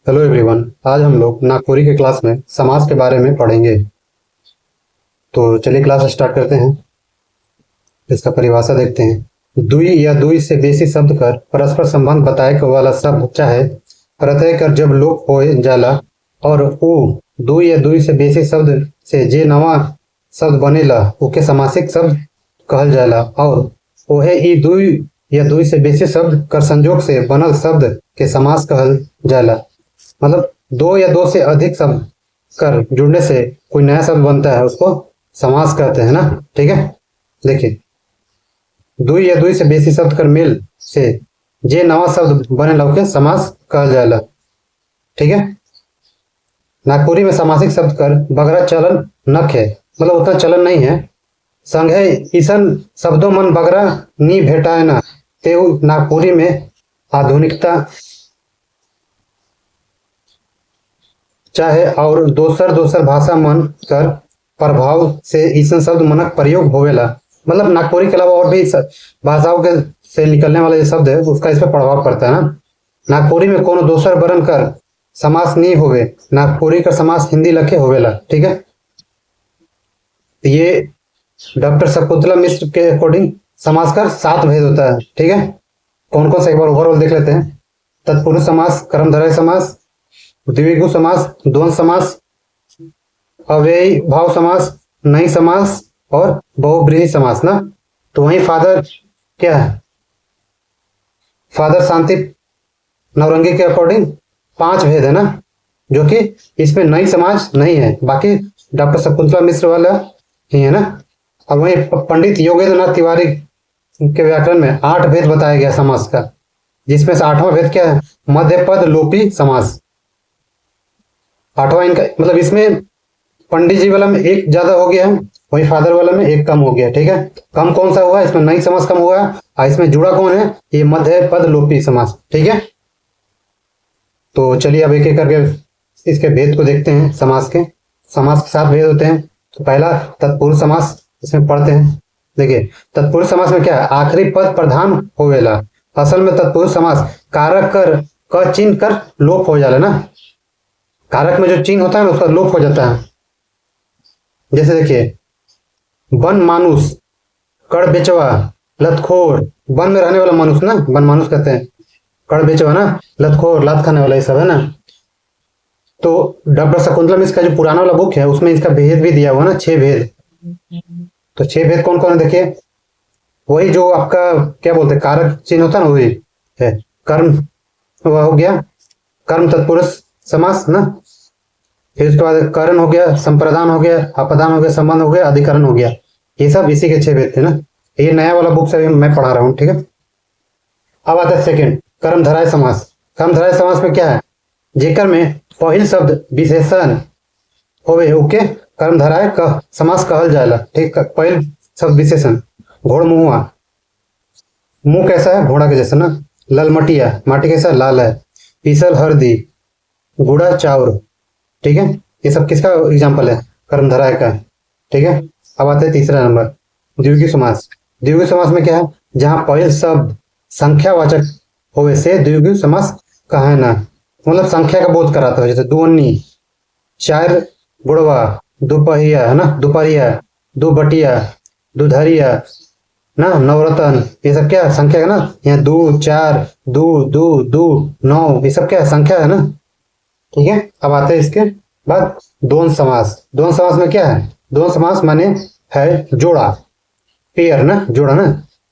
Hello everyone. आज हम लोग नागपुरी के क्लास में समास के बारे में पढ़ेंगे। तो चलिए क्लास स्टार्ट करते हैं। इसका परिभाषा देखते हैं। दुई या दुई से बेसी शब्द कर परस्पर संबंध बताए वाला शब्द चाहे प्रत्यय कर जब लोप होए जाला और ऊ दुई या दुई से बेसी शब्द से जे नवा शब्द बनेला ओके समासिक शब्द कहल जाला और ओहे ई दुई या दुई से बेसी शब्द कर संजोग से बनल शब्द के समास कहल जाला। मतलब दो या दो से अधिक शब्द कर जुड़ने से कोई नया शब्द बनता है, उसको समास कहते हैं ना। ठीक है, देखिए दुई या दुई से बेसी शब्द कर मेल से जे नवा शब्द बने लौके समास कहल जाला। ठीक है, नागपुरी में समासिक शब्द कर बगरा चलन नख है, मतलब उतना चलन नहीं है। संघे ईसन शब्दों मन बगरा नी भेटाए ना तेउ नागपुरी में आधुनिकता चाहे और दोसर दोसर भाषा मन कर प्रभाव से ईसन शब्द मनक प्रयोग होवेला। मतलब नागपुरी के अलावा और भी भाषाओं के से निकलने वाले शब्द है उसका इस पर प्रभाव पड़ता है ना। नागपुरी में कोनो दोसर वर्ण कर समास नहीं होवे, नागपुरी का समास हिंदी लखे होवेला। ठीक है, ये डॉक्टर शकुंतला मिश्र के अकॉर्डिंग समास का 7 भेद होता है। ठीक है, कौन कौन सा एक बार ओवरऑल देख लेते हैं। तत्पुरुष समास, कर्मधारय समास, द्विगु समास, द्वंद्व समास, अव्ययी भाव समास, नई समास और बहुब्रीहि समास ना। तो वहीं फादर क्या है, फादर शांति नवरंगी के अकॉर्डिंग 5 भेद है ना, जो कि इसमें नई समास नहीं है, बाकी डॉक्टर शकुंतला मिश्र वाला ही है ना। और वहीं पंडित योगेंद्रनाथ तिवारी के व्याकरण में 8 भेद बताया गया समास का, जिसमें से 8वां भेद क्या है, मध्य पद लोपी समास। 8वां इनका मतलब इसमें पंडित जी वाला में 1 ज्यादा हो गया है, वही फादर वाला में 1 कम हो गया। ठीक है, कम कौन सा हुआ, इसमें नई समास कम हुआ और इसमें जुड़ा कौन है, ये मध्य पद लोपी समास। ठीक है, तो चलिए अब एक एक करके इसके भेद को देखते हैं। समास के 7 भेद होते हैं। तो पहला तत्पुरुष समास, इसमें पढ़ते हैं। देखिए तत्पुरुष समास में क्या है, आखिरी पद प्रधान होवेला। असल में तत्पुरुष समास कारक कर क चिन्ह कर लोप हो जाला ना, कारक में जो चिन्ह होता है ना उसका लोप हो जाता है। जैसे देखिए वन मानुष, कड़ बेचवा, लतखोर, वन में रहने वाला मानुष ना, वन मानुष कहते हैं। कड़ बेचवा ना, लतखोर, लात खाने वाला, ये सब है ना। तो डॉक्टर शकुंतला मिश्र का जो पुराना वाला बुक है उसमें इसका भेद भी दिया हुआ ना, 6 भेद। तो 6 भेद कौन कौन है देखिए, वही जो आपका क्या बोलते हैं कारक चिन्ह होता है ना, वही है। कर्म वह हो गया, कर्म तत्पुरुष समास ना। फिर उसके बाद करण हो गया, संप्रदान हो गया, अपदान हो गया, संबंध हो गया, अधिकरण हो गया। ये सब इसी के 6 भेद थे ना। ये नया वाला बुक से मैं पढ़ा रहा हूँ। ठीक है, अब आता है सेकंड कर्मधारय समास। कर्मधारय समास में क्या है, जेकर में पहिल शब्द विशेषण होवे ओके कर्मधारय का समास कहल जाएला। ठीक, पहिल शब्द विशेषण, घोड़ मुहुआ, मुंह कैसा है, घोड़ा के जैसा ना। ललमटिया, माटी कैसा, लाल है। पीसल हरदी, गुड़ा चाउर। ठीक है, ये सब किसका एग्जाम्पल है, कर्मधारय का। ठीक है, अब आते हैं तीसरा नंबर द्विगु समास। द्विगु समास में क्या है, जहां पहिल शब्द संख्यावाचक होवे से द्विगु समास कहा ना, मतलब संख्या का बोध कराता है। जैसे दुअन्नी, 4 गुड़वा, दोपहिया है ना, दोपहरिया, दो बटिया, दुधरिया ना, नवरत्न, ये सब क्या संख्या है ना। यहाँ 2 4 2 2 2 9, ये सब क्या संख्या है ना। ठीक है, अब आते हैं इसके बाद द्वंद्व समास। द्वंद्व समास में क्या है, द्वंद्व समास माने है जोड़ा, पेयर ना, जोड़ा ना,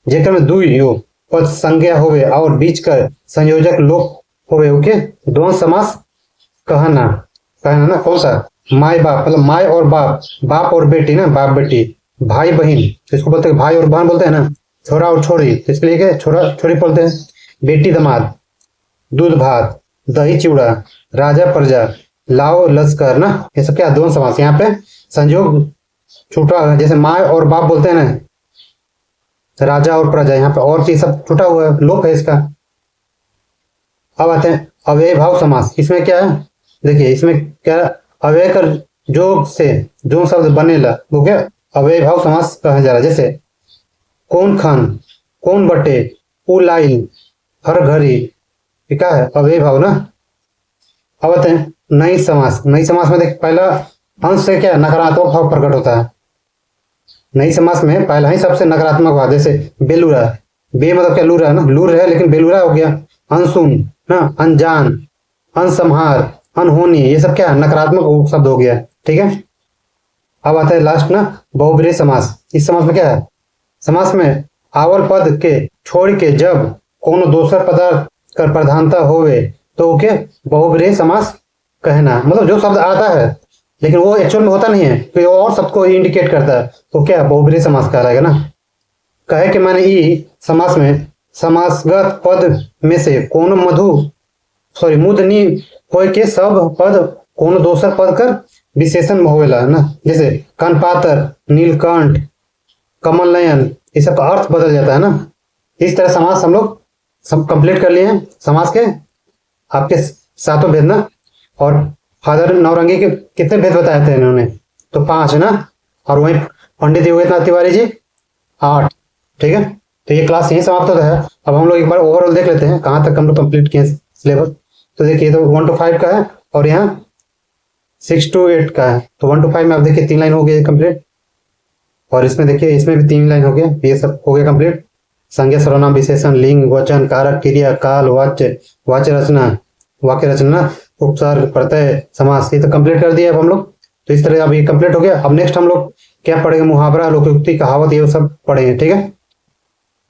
जेकर में दुई यो पद संज्ञा होवे और बीच का संयोजक लोप होवे ओके द्वंद्व समास कहना ना। कौन सा, माय बाप, मतलब माय और बाप, बाप और बेटी ना, बाप बेटी, भाई बहन, इसको बोलते हैं भाई और बहन बोलते हैं ना। छोरा और छोरी, इसके लिए क्या छोरा छोरी बोलते हैं। बेटी दामाद, दूध भात, दही चिवड़ा, राजा प्रजा, लाओ लश्कर ना, ये सब क्या द्वंद्व समास। यहाँ पे संयोग छूटा है, जैसे माँ और बाप बोलते हैं ना, राजा और प्रजा, यहाँ पे और चीज सब छूटा हुआ है, लोप है इसका। अब आते हैं अव्यय भाव समास। इसमें क्या है, देखिए इसमें क्या अव्यय कर जोग से जो शब्द बनेला वो क्या अव्यय भाव समास कहा जा रहा है। जैसे कौन खान, कौन बटे, उ लाइन, हर घड़ी, क्या है अव्यय भाव ना। अब आते हैं नई समास। नई समास में देख पहला अंश से क्या नकारात्मक भाव प्रकट होता है। नई समास में पहला ही सबसे नकारात्मक भाव, जैसे बेलूरा, बे मतलब क्या लूरा है ना, लूर है लेकिन बेलूरा हो गया। अनसुन ना, अनजान, अनसंहार, अनहोनी, ये सब क्या नकारात्मक शब्द हो गया। ठीक है। अब आता है लास्ट ना बहुब्रीहि समास। इस समास में क्या है, समास में आवल पद के छोड़ के जब कोनो दोसर पदार्थ कर प्रधानता होवे तो ओके बहुब्रीहि समास कहना। मतलब जो शब्द आता है लेकिन वो एक्चुअल में होता नहीं है, कोई और शब्द को इंडिकेट करता है, तो क्या बहुब्रीहि समास कहलाएगा ना। कहे कि मैंने ई समास में समासगत पद में से कोनो मुद नी होय के सब पद कोनो दोसर पद कर विशेषण में होवेला ना। जैसे कनपातर, नीलकंठ, कमल नयन, ये सब का अर्थ बदल जाता है ना। इस तरह समास हम लोग सब कंप्लीट कर लिए हैं। समास के आपके सातों भेद ना। और फादर नौरंगी के कितने भेद बताए थे इन्होंने, तो 5 है ना। और वहीं पंडित योगेंद्र तिवारी जी 8। ठीक है। तो ये क्लास यहीं समाप्त होता है। अब हम लोग एक बार ओवरऑल देख लेते हैं कहाँ तक हम लोग कंप्लीट किए सिलेबस। तो देखिए तो 1 to 5 का है और यहाँ 6 to 8 का है। तो 1 to 5 में आप देखिए 3 लाइन हो गई कंप्लीट। और इसमें देखिए इसमें भी 3 लाइन हो गया, ये सब हो गया कंप्लीट। संज्ञा, सर्वनाम, विशेषण, लिंग, वचन, कारक, क्रिया, काल, वाच्य, वाच्य रचना, वाक्य रचना, उपसर्ग, प्रत्यय, समास, ये तो कंप्लीट कर दिया अब हम लोग। तो इस तरह अब ये कंप्लीट हो गया। अब नेक्स्ट हम लोग क्या पढ़ेंगे, मुहावरा, लोकोक्ति, कहावत, ये सब पढ़ेंगे। ठीक है।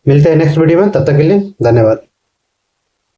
मिलते हैं नेक्स्ट वीडियो में, तब तक के लिए धन्यवाद।